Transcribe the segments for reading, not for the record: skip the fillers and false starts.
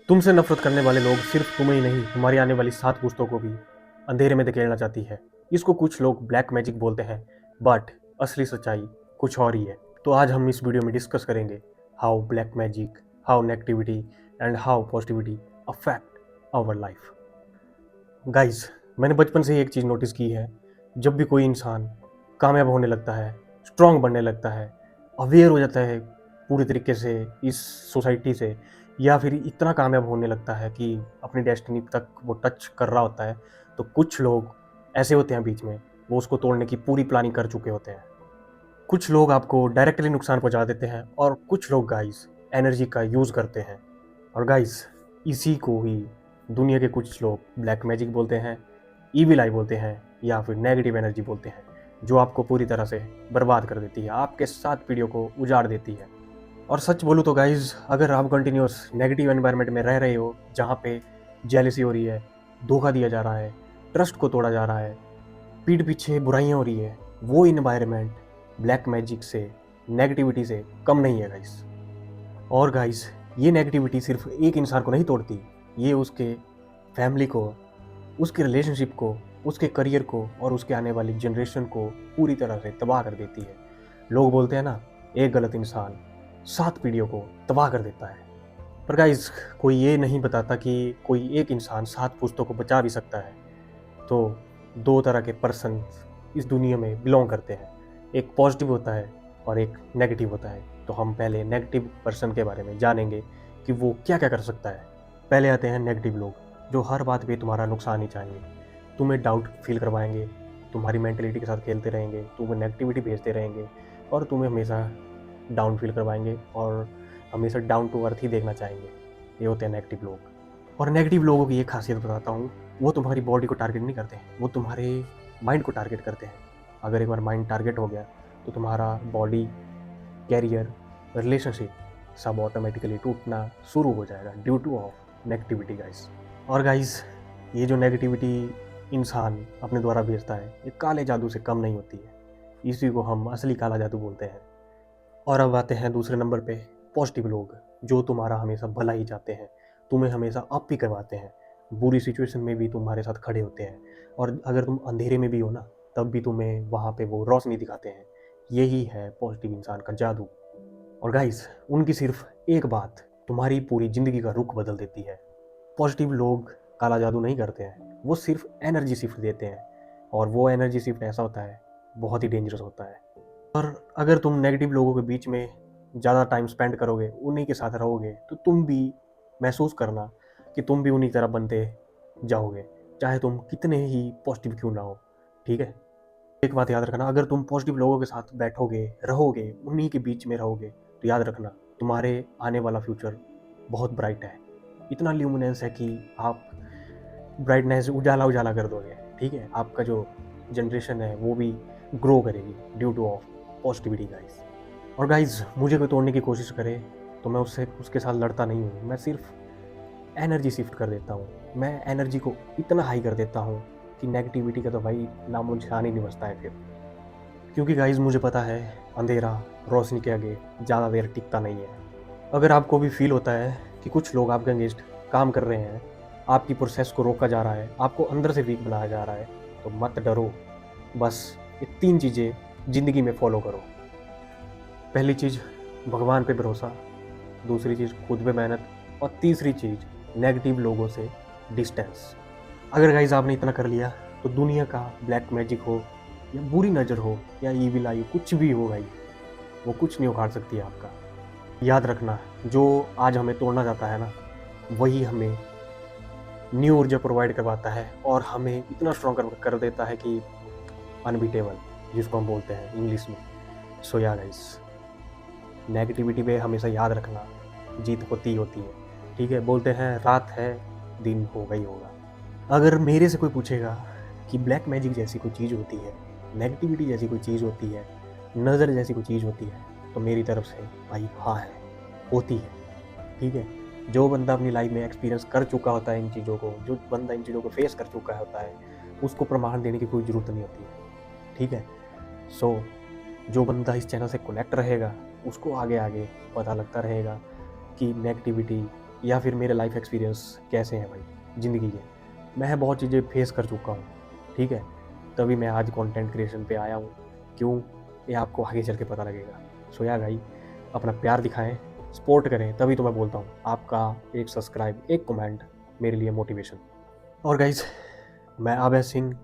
तुमसे नफरत करने वाले लोग सिर्फ तुम्हें ही नहीं, तुम्हारी आने वाली 7 पुश्तों को भी अंधेरे में धकेलना चाहती है। इसको कुछ लोग ब्लैक मैजिक बोलते हैं, बट असली सच्चाई कुछ और ही है। तो आज हम इस वीडियो में डिस्कस करेंगे how black magic, how negativity and how positivity affect our life. Guys, मैंने बचपन से ही एक चीज़ नोटिस की है, जब भी कोई इंसान कामयाब होने लगता है, स्ट्रांग बनने लगता है, अवेयर हो जाता है पूरी तरीके से इस सोसाइटी से, या फिर इतना कामयाब होने लगता है कि अपनी डेस्टिनी तक वो टच कर रहा होता है, तो कुछ लोग ऐसे होते हैं बीच में, वो उसको तोड़ने की पूरी प्लानिंग कर चुके होते हैं। कुछ लोग आपको डायरेक्टली नुकसान पहुंचा देते हैं और कुछ लोग गाइस एनर्जी का यूज़ करते हैं। और गाइस, इसी को ही दुनिया के कुछ लोग ब्लैक मैजिक बोलते हैं, ईविल आई बोलते हैं, या फिर नेगेटिव एनर्जी बोलते हैं, जो आपको पूरी तरह से बर्बाद कर देती है, आपके 7 पीढ़ियों को उजाड़ देती है। और सच बोलूँ तो गाइज, अगर आप कंटिन्यूस नेगेटिव एनवायरनमेंट में रह रहे हो, जहाँ पे जेलसी हो रही है, धोखा दिया जा रहा है, ट्रस्ट को तोड़ा जा रहा है, पीठ पीछे बुराइयाँ हो रही है, वो इन्वायरमेंट ब्लैक मैजिक से, नेगेटिविटी से कम नहीं है गाइस। और गाइस, ये नेगेटिविटी सिर्फ एक इंसान को नहीं तोड़ती, ये उसके फैमिली को, उसके रिलेशनशिप को, उसके करियर को और उसके आने वाली जनरेशन को पूरी तरह से तबाह कर देती है। लोग बोलते हैं ना, एक गलत इंसान 7 पीढ़ियों को तबाह कर देता है। पर गाइस, कोई ये नहीं बताता कि कोई एक इंसान 7 पुश्तों को बचा भी सकता है। तो 2 तरह के पर्सन इस दुनिया में बिलोंग करते हैं, एक पॉजिटिव होता है और एक नेगेटिव होता है। तो हम पहले नेगेटिव पर्सन के बारे में जानेंगे कि वो क्या क्या कर सकता है। पहले आते हैं नेगेटिव लोग, जो हर बात पे तुम्हारा नुकसान ही चाहेंगे, तुम्हें डाउट फील करवाएंगे, तुम्हारी मेंटलिटी के साथ खेलते रहेंगे, तुम्हें नेगेटिविटी भेजते रहेंगे और तुम्हें हमेशा डाउन फील करवाएंगे और हमेशा डाउन टू अर्थ ही देखना चाहेंगे। ये होते हैं नेगेटिव लोग। और नेगेटिव लोगों की एक खासियत बताता हूँ, वो तुम्हारी बॉडी को टारगेट नहीं करते हैं, वो तुम्हारे माइंड को टारगेट करते हैं। अगर एक बार माइंड टारगेट हो गया तो तुम्हारा बॉडी, कैरियर, रिलेशनशिप सब ऑटोमेटिकली टूटना शुरू हो जाएगा due two of negativity guys. और गाइस, ये जो नेगेटिविटी इंसान अपने द्वारा भेजता है, ये काले जादू से कम नहीं होती है। इसी को हम असली काला जादू बोलते हैं। और अब आते हैं दूसरे नंबर पे पॉजिटिव लोग, जो तुम्हारा हमेशा भला ही चाहते हैं, तुम्हें हमेशा अप ही करवाते हैं, बुरी सिचुएशन में भी तुम्हारे साथ खड़े होते हैं, और अगर तुम अंधेरे में भी हो ना, तब भी तुम्हें वहाँ पे वो रोशनी दिखाते हैं। यही है पॉजिटिव इंसान का जादू। और गाइस, उनकी सिर्फ एक बात तुम्हारी पूरी ज़िंदगी का रुख बदल देती है। पॉजिटिव लोग काला जादू नहीं करते हैं, वो सिर्फ एनर्जी शिफ्ट देते हैं, और वो एनर्जी शिफ्ट ऐसा होता है, बहुत ही डेंजरस होता है। और अगर तुम नेगेटिव लोगों के बीच में ज़्यादा टाइम स्पेंड करोगे, उन्हीं के साथ रहोगे, तो तुम भी महसूस करना कि तुम भी उन्हीं तरह बनते जाओगे, चाहे तुम कितने ही पॉजिटिव क्यों ना हो। ठीक है, एक बात याद रखना, अगर तुम पॉजिटिव लोगों के साथ बैठोगे, रहोगे, उन्हीं के बीच में रहोगे, तो याद रखना तुम्हारे आने वाला फ्यूचर बहुत ब्राइट है। इतना ल्यूमिनेंस है कि आप ब्राइटनेस उजाला उजाला कर दोगे। ठीक है, आपका जो जनरेशन है वो भी ग्रो करेगी due two of positivity guys. और गाइस, मुझे कोई तोड़ने की कोशिश करे तो मैं उसके साथ लड़ता नहीं हूँ, मैं सिर्फ एनर्जी शिफ्ट कर देता हूँ। मैं एनर्जी को इतना हाई कर देता हूँ कि नेगेटिविटी का तो भाई नामो निशान ही नहीं बचता है फिर। क्योंकि गाइस, मुझे पता है अंधेरा रोशनी के आगे ज़्यादा देर टिकता नहीं है। अगर आपको भी फील होता है कि कुछ लोग आपके अगेंस्ट काम कर रहे हैं, आपकी प्रोसेस को रोका जा रहा है, आपको अंदर से वीक बनाया जा रहा है, तो मत डरो। बस ये 3 चीज़ें ज़िंदगी में फॉलो करो। पहली चीज़, भगवान पे भरोसा। दूसरी चीज़, खुद पे मेहनत। और तीसरी चीज़, नेगेटिव लोगों से डिस्टेंस। अगर गाइज आपने इतना कर लिया, तो दुनिया का ब्लैक मैजिक हो या बुरी नज़र हो या ईविल आई, कुछ भी हो भाई, वो कुछ नहीं उखाड़ सकती है आपका। याद रखना, जो आज हमें तोड़ना चाहता है ना, वही हमें न्यू ऊर्जा प्रोवाइड करवाता है और हमें इतना स्ट्रॉन्ग कर देता है कि अनबीटेबल, जिसको हम बोलते हैं इंग्लिश में। सो या गाइस, नेगेटिविटी पे हमेशा याद रखना, जीत होती होती है। ठीक है, बोलते हैं रात है दिन होगा ही होगा। अगर मेरे से कोई पूछेगा कि ब्लैक मैजिक जैसी कोई चीज़ होती है, नेगेटिविटी जैसी कोई चीज़ होती है, नज़र जैसी कोई चीज़ होती है, तो मेरी तरफ से भाई हाँ है, होती है। ठीक है, जो बंदा अपनी लाइफ में एक्सपीरियंस कर चुका होता है इन चीज़ों को, जो बंदा इन चीज़ों को फेस कर चुका होता है, उसको प्रमाण देने की कोई ज़रूरत नहीं होती है। ठीक है, सो जो बंदा इस चैनल से कनेक्ट रहेगा, उसको आगे आगे पता लगता रहेगा कि नेगेटिविटी या फिर मेरे लाइफ एक्सपीरियंस कैसे हैं भाई ज़िंदगी के। मैं बहुत चीज़ें फेस कर चुका हूँ, ठीक है, तभी मैं आज कंटेंट क्रिएशन पे आया हूँ। क्यों, ये आपको आगे चल के पता लगेगा। सो या भाई, अपना प्यार दिखाएं, सपोर्ट करें, तभी तो मैं बोलता हूँ। आपका एक सब्सक्राइब, एक कमेंट मेरे लिए मोटिवेशन। और गाइज, मैं आभा सिंह,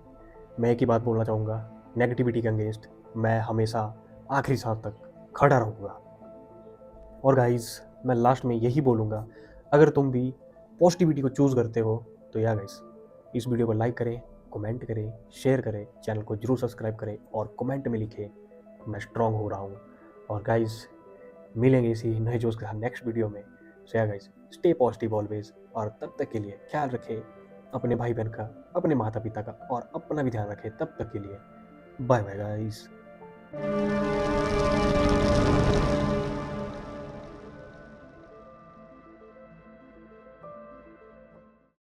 मैं एक ही बात बोलना चाहूँगा, नेगेटिविटी के अगेंस्ट मैं हमेशा आखिरी सांस तक खड़ा रहूँगा। और गाइज, मैं लास्ट में यही बोलूँगा, अगर तुम भी पॉजिटिविटी को चूज़ करते हो तो या गाइज, इस वीडियो को लाइक करें, कमेंट करें, शेयर करें, चैनल को जरूर सब्सक्राइब करें और कमेंट में लिखें मैं स्ट्रांग हो रहा हूँ। और गाइज, मिलेंगे इसी नए जोश के साथ नेक्स्ट वीडियो में। सो yeah guys, stay positive always, और तब तक के लिए ख्याल रखें अपने भाई बहन का, अपने माता पिता का, और अपना भी ध्यान रखें। तब तक के लिए बाय बाय गाइज।